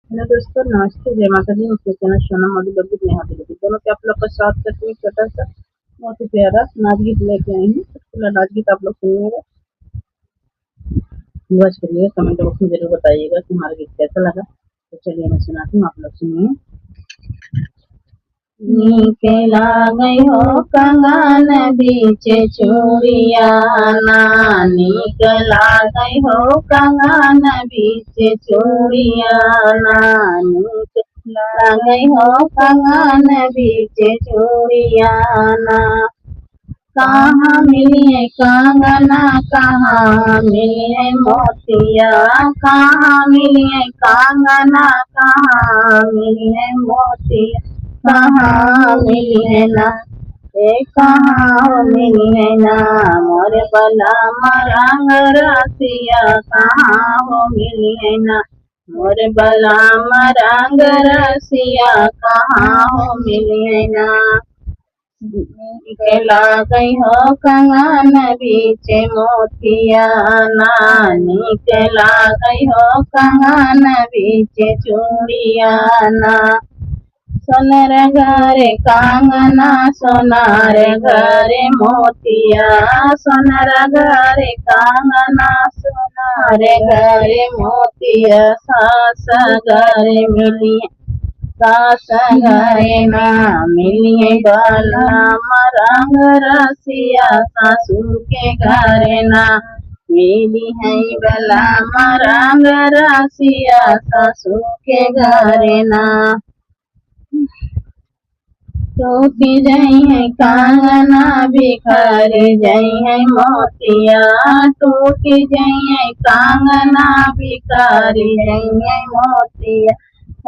Hello दोस्तों, नमस्ते, जय माता दी। मुझे चैनल सोना मधुबन नेहा देवी दोनों के आप लोग का स्वागत करते हुए छोटा सा बहुत ही प्यारा नाच गीत लेके आई हूँ। पूरा नाच गीत आप लोग सुनिएगा, वॉच करिएगा, कमेंट बॉक्स में जरूर बताइएगा कि हमारा गीत कैसा लगा। तो चलिए मैं सुनाती हूँ, आप लोग सुनिए। नीके लागै हो कंगन बीच चूड़िया ना, नीक लागै हो कंगन बीच चूड़िया ना, नीक लागै हो कंगन बीच चूड़िया ना। कहाँ मिलिए कंगना, कहाँ मिलिए मोतिया, कहाँ मिलिए कंगना, कहाँ मिलिए मोतिया, कहाँ मिलिए ना, कहाँ मिलिए ना, मोर बला रंग रसिया, कहाँ हो मिलिए ना, मोर बला रंग रसिया, कहाँ हो मिलिए ना। नीक लागै हो कंगन बीच मोतिया ना, नीक लागै हो कंगन बीच चूड़िया ना। सोनर घरे कंगना, सोनार घरे मोतिया, सोनर घरे कंगना, सोनार घरे मोतिया, सास घरे मिलिए, सास घरे ना मिलिए बाला रंग रसिया, सासू के घरे ना मिली है बला रंग रसिया, सासू के घरे ना। टूटी जई है कंगना, बिखर जई है मोतिया, टूटी जई है कंगना, बिखर जई है मोतिया,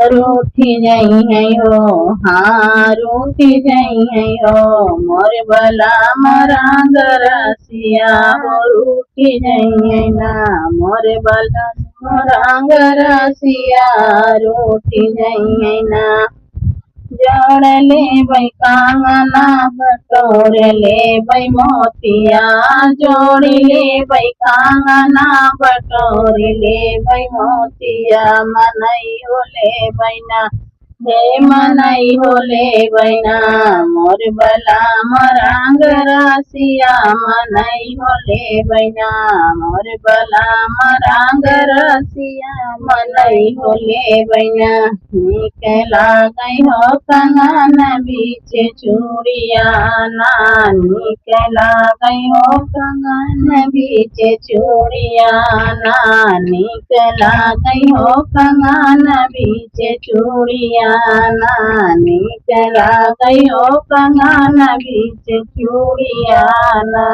रूठी जई है हो, हाँ रूठी जई है हो, मोर बला रंग रसिया हो, रूठी जई है ना, मोर बला रंग रसिया, रूठी जई है ना। जोड़ ले बै कंगना, बटोर ले बै मोतिया, जोड़ ले बै कंगना, बटोर ले बै मोतिया, मनई हो ले बैना, हे मनई हो ले बैना, मोर बला रंग रसिया, मनई हो ले बैना, मोर बला रंग रसिया, मनई हो ले बैना। नीक लागै हो कंगन बीच चूड़िया ना, नीक लागै हो कंगन बीच चूड़िया ना, नीक लागै हो कंगन बीच चूड़िया ना, नीक लागै हो कंगन बीच चूड़िया ना।